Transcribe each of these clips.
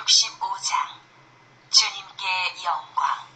65장 주님께 영광.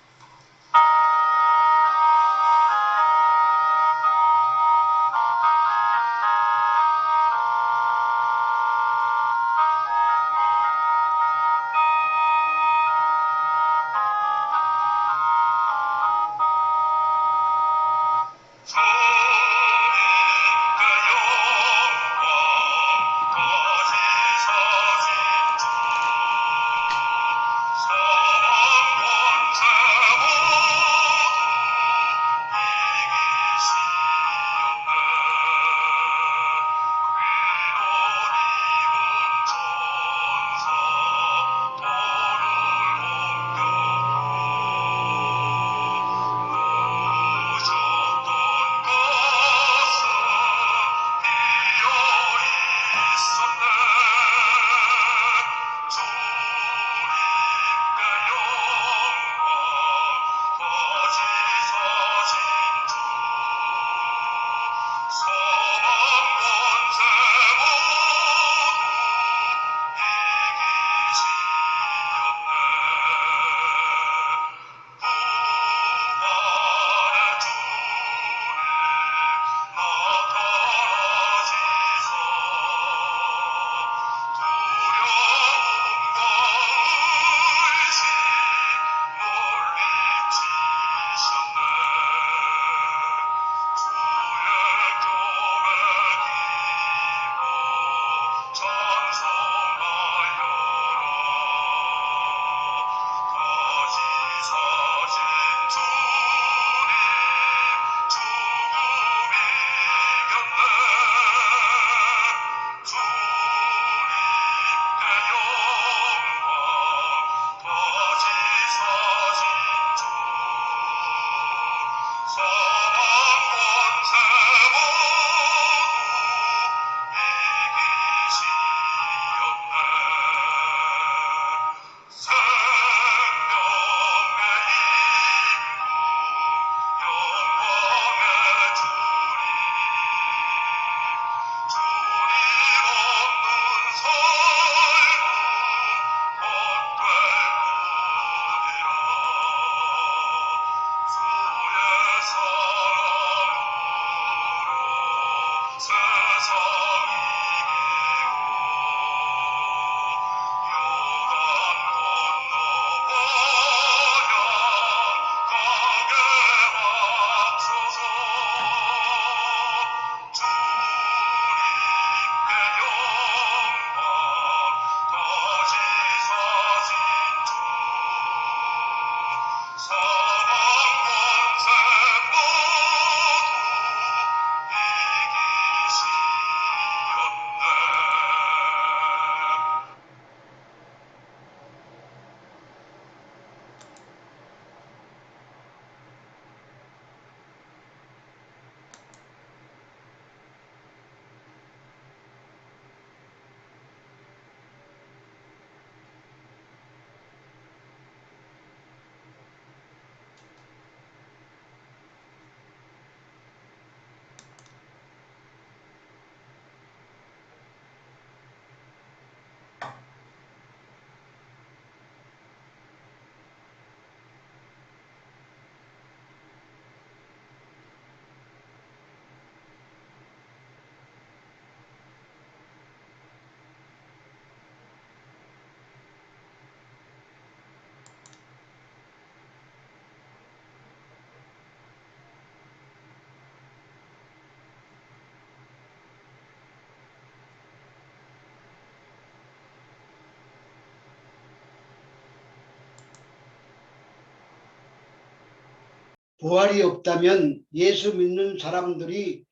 부활이 없다면 예수 믿는 사람들이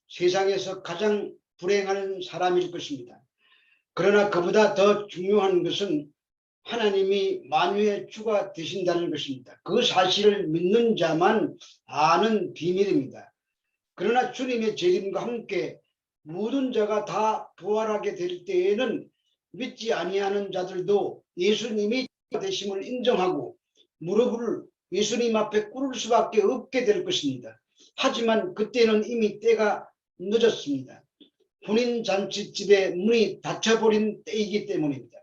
세상에서 가장 불행한 사람일 것입니다. 그러나 그보다 더 중요한 것은 하나님이 만유의 주가 되신다는 것입니다. 그 사실을 믿는 자만 아는 비밀입니다. 그러나 주님의 재림과 함께 모든 자가 다 부활하게 될 때에는 믿지 아니하는 자들도 예수님이 되심을 인정하고 무릎을 예수님 앞에 꿇을 수밖에 없게 될 것입니다. 하지만 그때는 이미 때가 늦었습니다. 혼인잔치집의 문이 닫혀버린 때이기 때문입니다.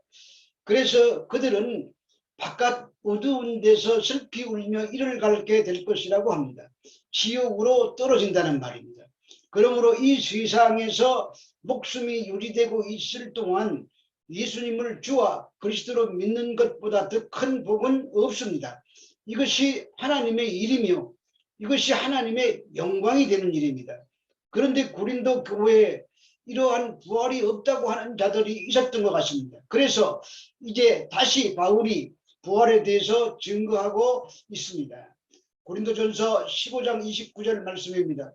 그래서 그들은 바깥 어두운 데서 슬피 울며 이를 갈게 될 것이라고 합니다. 지옥으로 떨어진다는 말입니다. 그러므로 이 세상에서 목숨이 유지되고 있을 동안 예수님을 주와 그리스도로 믿는 것보다 더 큰 복은 없습니다. 이것이 하나님의 일이며 이것이 하나님의 영광이 되는 일입니다. 그런데 고린도 교회에 이러한 부활이 없다고 하는 자들이 있었던 것 같습니다. 그래서 이제 다시 바울이 부활에 대해서 증거하고 있습니다. 고린도전서 15장 29절 말씀입니다.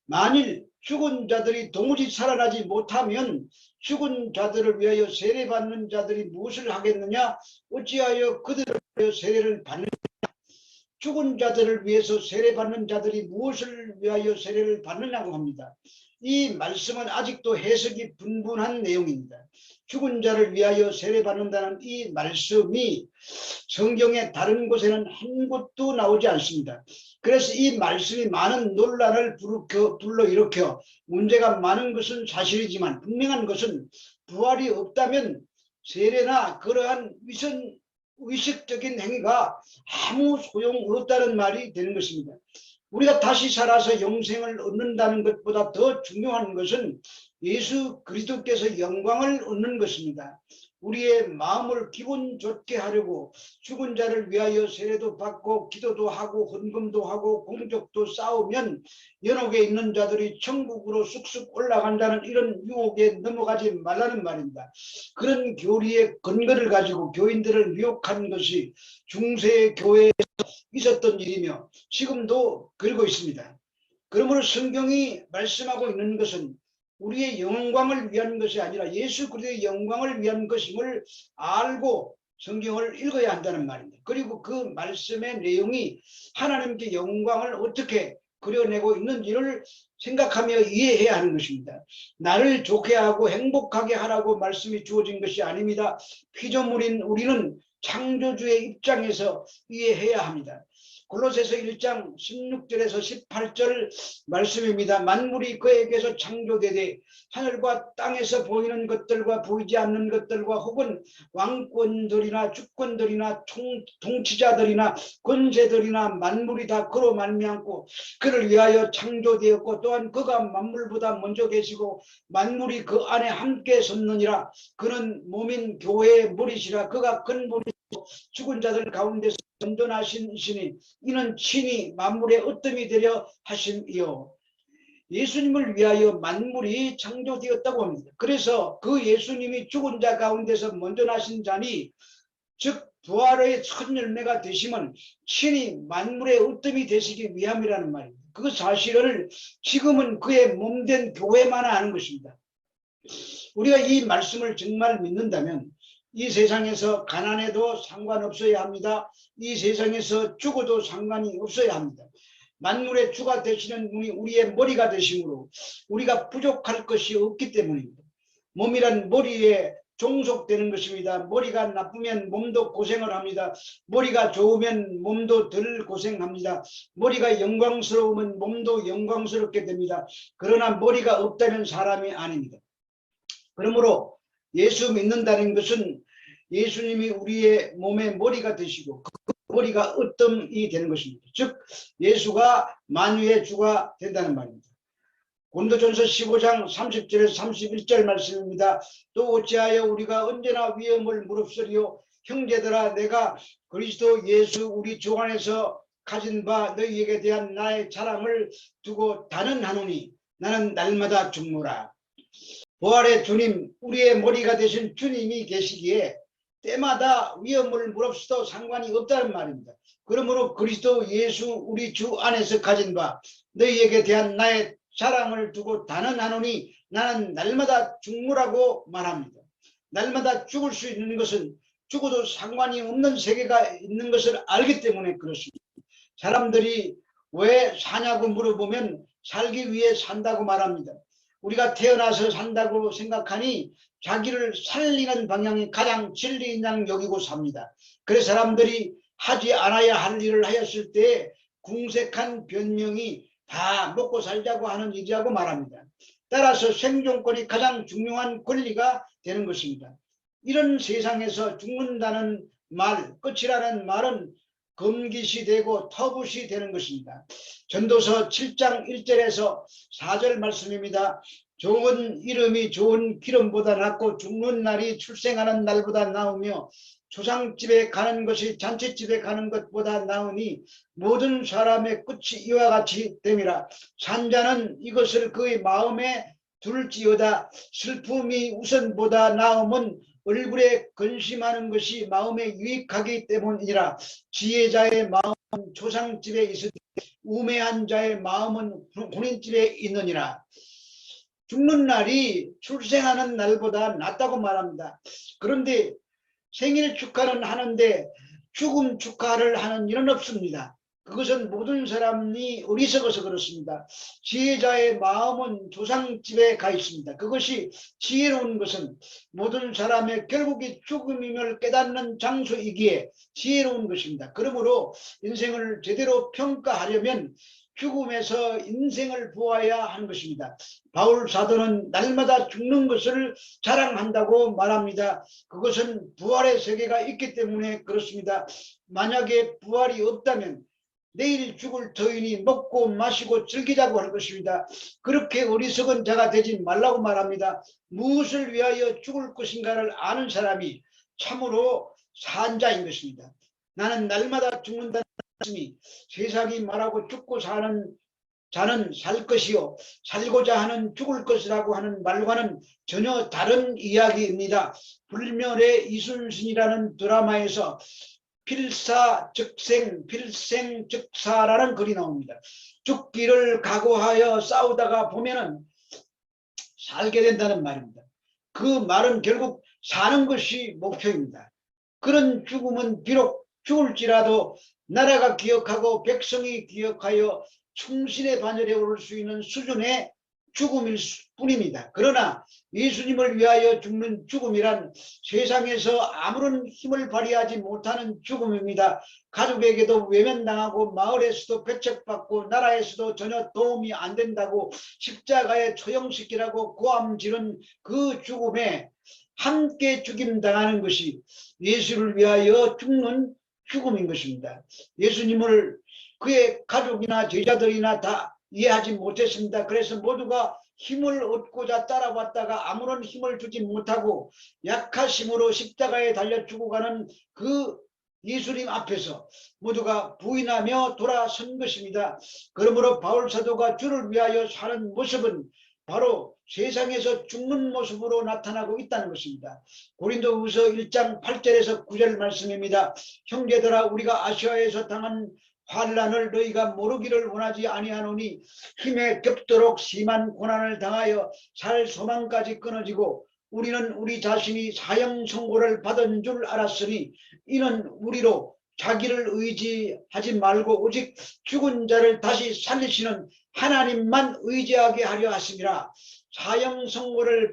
만일 죽은 자들이 도무지 살아나지 못하면 죽은 자들을 위하여 세례받는 자들이 무엇을 하겠느냐? 어찌하여 그들을 위하여 세례를 받느냐? 죽은 자들을 위해서 세례받는 자들이 무엇을 위하여 세례를 받느냐고 합니다. 이 말씀은 아직도 해석이 분분한 내용입니다. 죽은 자를 위하여 세례받는다는 이 말씀이 성경의 다른 곳에는 한 곳도 나오지 않습니다. 그래서 이 말씀이 많은 논란을 불러일으켜 문제가 많은 것은 사실이지만 분명한 것은 부활이 없다면 세례나 그러한 의식적인 행위가 아무 소용없다는 말이 되는 것입니다. 우리가 다시 살아서 영생을 얻는다는 것보다 더 중요한 것은 예수 그리스도께서 영광을 얻는 것입니다. 우리의 마음을 기분 좋게 하려고 죽은 자를 위하여 세례도 받고 기도도 하고 헌금도 하고 공적도 쌓으면 연옥에 있는 자들이 천국으로 쑥쑥 올라간다는 이런 유혹에 넘어가지 말라는 말입니다. 그런 교리의 근거를 가지고 교인들을 미혹한 것이 중세 교회에서 있었던 일이며 지금도 그러고 있습니다. 그러므로 성경이 말씀하고 있는 것은 우리의 영광을 위한 것이 아니라 예수 그리스도의 영광을 위한 것임을 알고 성경을 읽어야 한다는 말입니다. 그리고 그 말씀의 내용이 하나님께 영광을 어떻게 그려내고 있는지를 생각하며 이해해야 하는 것입니다. 나를 좋게 하고 행복하게 하라고 말씀이 주어진 것이 아닙니다. 피조물인 우리는 창조주의 입장에서 이해해야 합니다. 골로새서 1장 16절에서 18절 말씀입니다. 만물이 그에게서 창조되되 하늘과 땅에서 보이는 것들과 보이지 않는 것들과 혹은 왕권들이나 주권들이나 통치자들이나 권세들이나 만물이 다 그로 말미암고 그를 위하여 창조되었고 또한 그가 만물보다 먼저 계시고 만물이 그 안에 함께 섰느니라. 그는 몸인 교회의 머리시라. 그가 근본이고 죽은 자들 가운데서 전전하신 이시니 이는 친히 만물의 으뜸이 되려 하심이요. 예수님을 위하여 만물이 창조되었다고 합니다. 그래서 그 예수님이 죽은 자 가운데서 먼저 나신 자니 즉 부활의 첫 열매가 되시면 친히 만물의 으뜸이 되시기 위함이라는 말입니다. 그 사실을 지금은 그의 몸된 교회만 아는 것입니다. 우리가 이 말씀을 정말 믿는다면 이 세상에서 가난해도 상관없어야 합니다. 이 세상에서 죽어도 상관이 없어야 합니다. 만물의 주가 되시는 분이 우리의 머리가 되심으로 우리가 부족할 것이 없기 때문입니다. 몸이란 머리에 종속되는 것입니다. 머리가 나쁘면 몸도 고생을 합니다. 머리가 좋으면 몸도 덜 고생합니다. 머리가 영광스러우면 몸도 영광스럽게 됩니다. 그러나 머리가 없다면 사람이 아닙니다. 그러므로 예수 믿는다는 것은 예수님이 우리의 몸의 머리가 되시고 그 머리가 으뜸이 되는 것입니다. 즉 예수가 만유의 주가 된다는 말입니다. 고린도전서 15장 30절에서 31절 말씀입니다. 또 어찌하여 우리가 언제나 위험을 무릅쓰리요. 형제들아 내가 그리스도 예수 우리 주 안에서 가진 바 너희에게 대한 나의 자랑을 두고 단언하노니 나는 날마다 죽노라. 부활의 주님, 우리의 머리가 되신 주님이 계시기에 때마다 위험을 무릅쓰도 상관이 없다는 말입니다. 그러므로 그리스도 예수 우리 주 안에서 가진 바 너희에게 대한 나의 자랑을 두고 단언하노니 나는 날마다 죽노라고 말합니다. 날마다 죽을 수 있는 것은 죽어도 상관이 없는 세계가 있는 것을 알기 때문에 그렇습니다. 사람들이 왜 사냐고 물어보면 살기 위해 산다고 말합니다. 우리가 태어나서 산다고 생각하니 자기를 살리는 방향이 가장 진리인 양 여기고 삽니다. 그래서 사람들이 하지 않아야 할 일을 하였을 때 궁색한 변명이 다 먹고 살자고 하는 일이라고 말합니다. 따라서 생존권이 가장 중요한 권리가 되는 것입니다. 이런 세상에서 죽는다는 말, 끝이라는 말은 금기시되고 터부시 되는 것입니다. 전도서 7장 1절에서 4절 말씀입니다. 좋은 이름이 좋은 기름보다 낫고 죽는 날이 출생하는 날보다 나으며 조상집에 가는 것이 잔치집에 가는 것보다 나으니 모든 사람의 끝이 이와 같이 됨이라. 산자는 이것을 그의 마음에 둘지어다. 슬픔이 우선보다 나음은 얼굴에 근심하는 것이 마음에 유익하기 때문이라. 지혜자의 마음은 조상집에 있으되 우매한 자의 마음은 혼인집에 있느니라. 죽는 날이 출생하는 날보다 낫다고 말합니다. 그런데 생일 축하는 하는데 죽음 축하를 하는 일은 없습니다. 그것은 모든 사람이 어리석어서 그렇습니다. 지혜자의 마음은 조상집에 가 있습니다. 그것이 지혜로운 것은 모든 사람의 결국이 죽음임을 깨닫는 장소이기에 지혜로운 것입니다. 그러므로 인생을 제대로 평가하려면 죽음에서 인생을 보아야 하는 것입니다. 바울 사도는 날마다 죽는 것을 자랑한다고 말합니다. 그것은 부활의 세계가 있기 때문에 그렇습니다. 만약에 부활이 없다면 내일 죽을 터이니 먹고 마시고 즐기자고 할 것입니다. 그렇게 어리석은 자가 되지 말라고 말합니다. 무엇을 위하여 죽을 것인가를 아는 사람이 참으로 산 자인 것입니다. 나는 날마다 죽는다는 말씀이 세상이 말하고 죽고 사는 자는 살 것이요 살고자 하는 죽을 것이라고 하는 말과는 전혀 다른 이야기입니다. 불멸의 이순신이라는 드라마에서 필사즉생 필생즉사라는 글이 나옵니다. 죽기를 각오하여 싸우다가 보면은 살게 된다는 말입니다. 그 말은 결국 사는 것이 목표입니다. 그런 죽음은 비록 죽을지라도 나라가 기억하고 백성이 기억하여 충신의 반열에 오를 수 있는 수준의 죽음일 뿐입니다. 그러나 예수님을 위하여 죽는 죽음이란 세상에서 아무런 힘을 발휘하지 못하는 죽음입니다. 가족에게도 외면당하고 마을에서도 배척받고 나라에서도 전혀 도움이 안 된다고 십자가에 처형시키라고 고함지른 그 죽음에 함께 죽임당하는 것이 예수를 위하여 죽는 죽음인 것입니다. 예수님을 그의 가족이나 제자들이나 다 이해하지 못했습니다. 그래서 모두가 힘을 얻고자 따라왔다가 아무런 힘을 주지 못하고 약하심으로 십자가에 달려 죽어가는 그 예수님 앞에서 모두가 부인하며 돌아선 것입니다. 그러므로 바울 사도가 주를 위하여 사는 모습은 바로 세상에서 죽는 모습으로 나타나고 있다는 것입니다. 고린도후서 1장 8절에서 9절 말씀입니다. 형제들아 우리가 아시아에서 당한 환난을 너희가 모르기를 원하지 아니하노니 힘에 겹도록 심한 고난을 당하여 살 소망까지 끊어지고 우리는 우리 자신이 사형 선고를 받은 줄 알았으니 이는 우리로 자기를 의지하지 말고 오직 죽은 자를 다시 살리시는 하나님만 의지하게 하려 하심이라. 사형 선고를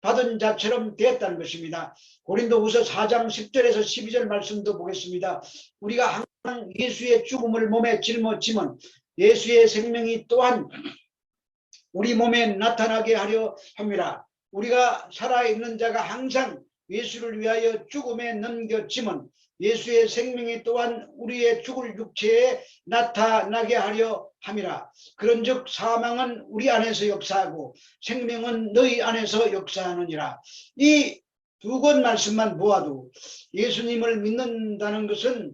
받은 자처럼 되었다는 것입니다. 고린도후서 4장 10절에서 12절 말씀도 보겠습니다. 우리가 항상 예수의 죽음을 몸에 짊어지면 예수의 생명이 또한 우리 몸에 나타나게 하려 합니다. 우리가 살아있는 자가 항상 예수를 위하여 죽음에 넘겨지면 예수의 생명이 또한 우리의 죽을 육체에 나타나게 하려 함이라. 그런즉 사망은 우리 안에서 역사하고 생명은 너희 안에서 역사하느니라. 이 두 권 말씀만 보아도 예수님을 믿는다는 것은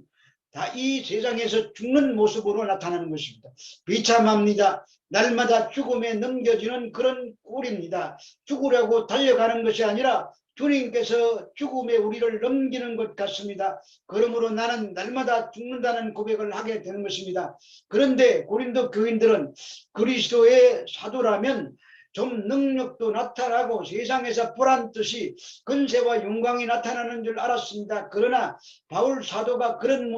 다 이 세상에서 죽는 모습으로 나타나는 것입니다. 비참합니다. 날마다 죽음에 넘겨지는 그런 꼴입니다. 죽으려고 달려가는 것이 아니라 주님께서 죽음에 우리를 넘기는 것 같습니다. 그러므로 나는 날마다 죽는다는 고백을 하게 되는 것입니다. 그런데 고린도 교인들은 그리스도의 사도라면 좀 능력도 나타나고 세상에서 보란듯이 근세와 영광이 나타나는 줄 알았습니다. 그러나 바울 사도가 그런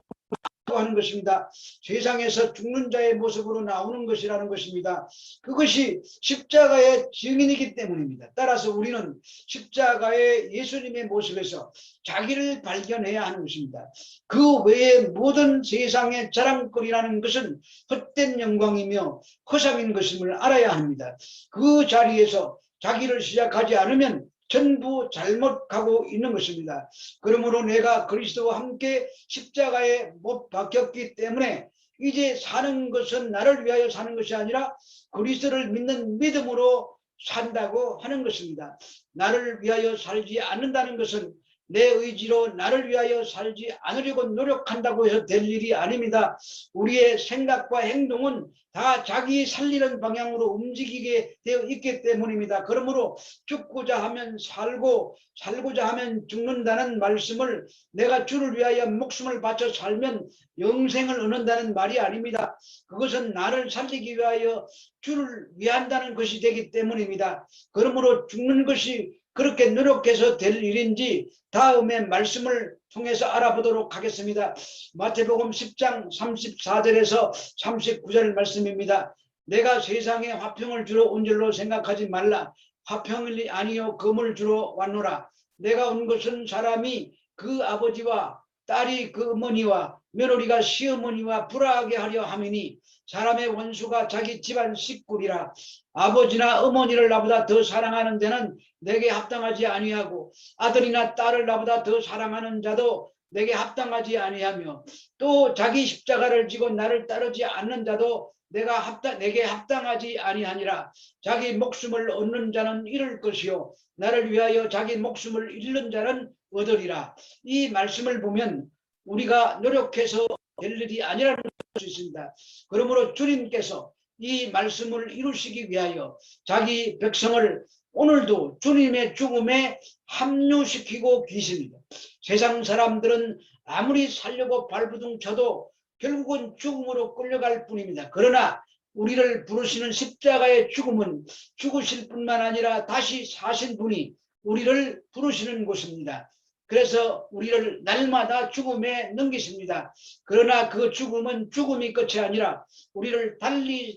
하는 것입니다. 세상에서 죽는 자의 모습으로 나오는 것이라는 것입니다. 그것이 십자가의 증인이기 때문입니다. 따라서 우리는 십자가의 예수님의 모습에서 자기를 발견해야 하는 것입니다. 그 외에 모든 세상의 자랑거리라는 것은 헛된 영광이며 허상인 것임을 알아야 합니다. 그 자리에서 자기를 시작하지 않으면 전부 잘못 가고 있는 것입니다. 그러므로 내가 그리스도와 함께 십자가에 못 박혔기 때문에 이제 사는 것은 나를 위하여 사는 것이 아니라 그리스도를 믿는 믿음으로 산다고 하는 것입니다. 나를 위하여 살지 않는다는 것은 내 의지로 나를 위하여 살지 않으려고 노력한다고 해서 될 일이 아닙니다. 우리의 생각과 행동은 다 자기 살리는 방향으로 움직이게 되어 있기 때문입니다. 그러므로 죽고자 하면 살고 살고자 하면 죽는다는 말씀을 내가 주를 위하여 목숨을 바쳐 살면 영생을 얻는다는 말이 아닙니다. 그것은 나를 살리기 위하여 주를 위한다는 것이 되기 때문입니다. 그러므로 죽는 것이 그렇게 노력해서 될 일인지 다음에 말씀을 통해서 알아보도록 하겠습니다. 마태복음 10장 34절에서 39절 말씀입니다. 내가 세상에 화평을 주러 온 줄로 생각하지 말라. 화평이 아니요 금을 주러 왔노라. 내가 온 것은 사람이 그 아버지와 딸이 그 어머니와 며느리가 시어머니와 불화하게 하려 함이니 사람의 원수가 자기 집안 식구리라. 아버지나 어머니를 나보다 더 사랑하는 데는 내게 합당하지 아니하고 아들이나 딸을 나보다 더 사랑하는 자도 내게 합당하지 아니하며 또 자기 십자가를 지고 나를 따르지 않는 자도 내게 합당하지 아니하니라. 자기 목숨을 얻는 자는 잃을 것이요 나를 위하여 자기 목숨을 잃는 자는 얻으리라. 이 말씀을 보면 우리가 노력해서 될 일이 아니라는 것을 알 수 있습니다. 그러므로 주님께서 이 말씀을 이루시기 위하여 자기 백성을 오늘도 주님의 죽음에 합류시키고 계십니다. 세상 사람들은 아무리 살려고 발부둥 쳐도 결국은 죽음으로 끌려갈 뿐입니다. 그러나 우리를 부르시는 십자가의 죽음은 죽으실 뿐만 아니라 다시 사신 분이 우리를 부르시는 곳입니다. 그래서 우리를 날마다 죽음에 넘기십니다. 그러나 그 죽음은 죽음이 끝이 아니라 우리를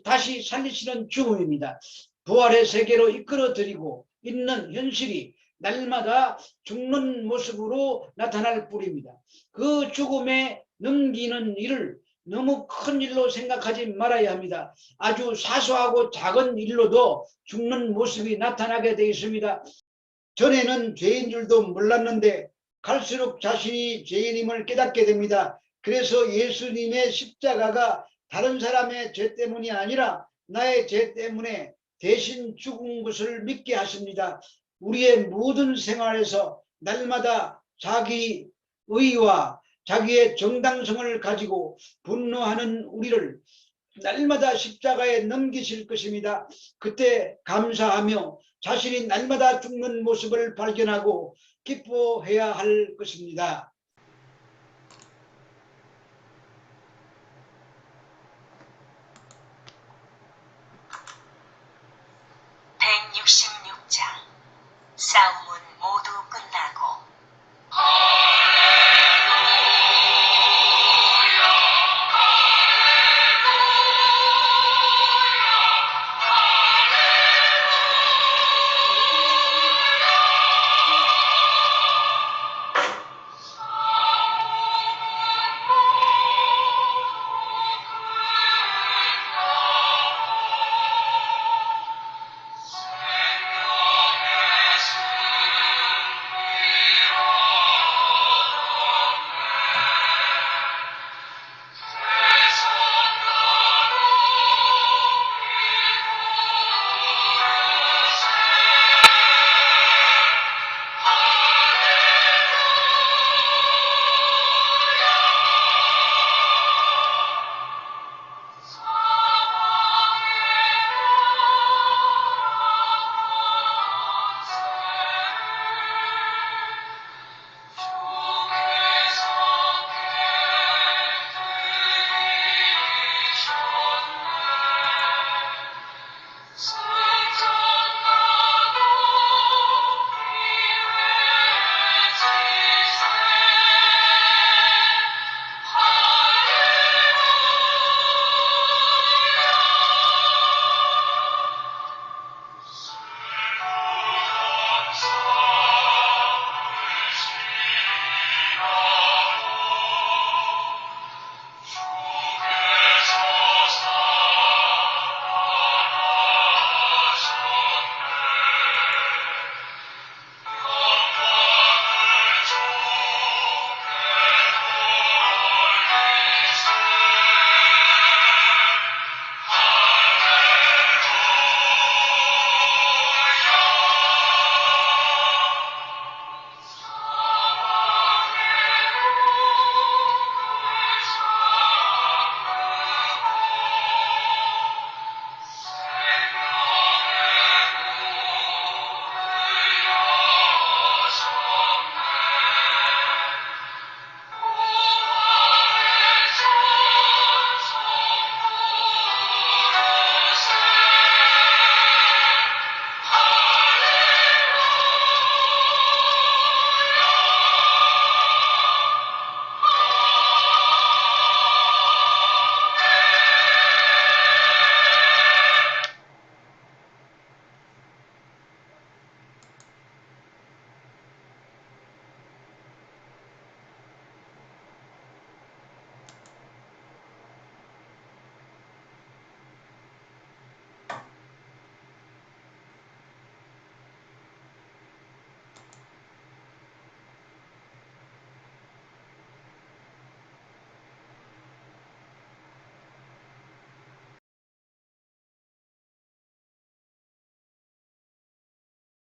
다시 살리시는 죽음입니다. 부활의 세계로 이끌어드리고 있는 현실이 날마다 죽는 모습으로 나타날 뿐입니다. 그 죽음에 넘기는 일을 너무 큰 일로 생각하지 말아야 합니다. 아주 사소하고 작은 일로도 죽는 모습이 나타나게 되어 있습니다. 전에는 죄인 줄도 몰랐는데 갈수록 자신이 죄인임을 깨닫게 됩니다. 그래서 예수님의 십자가가 다른 사람의 죄 때문이 아니라 나의 죄 때문에 대신 죽은 것을 믿게 하십니다. 우리의 모든 생활에서 날마다 자기 의와 자기의 정당성을 가지고 분노하는 우리를 날마다 십자가에 넘기실 것입니다. 그때 감사하며 자신이 날마다 죽는 모습을 발견하고 기뻐해야 할 것입니다. 166장 싸움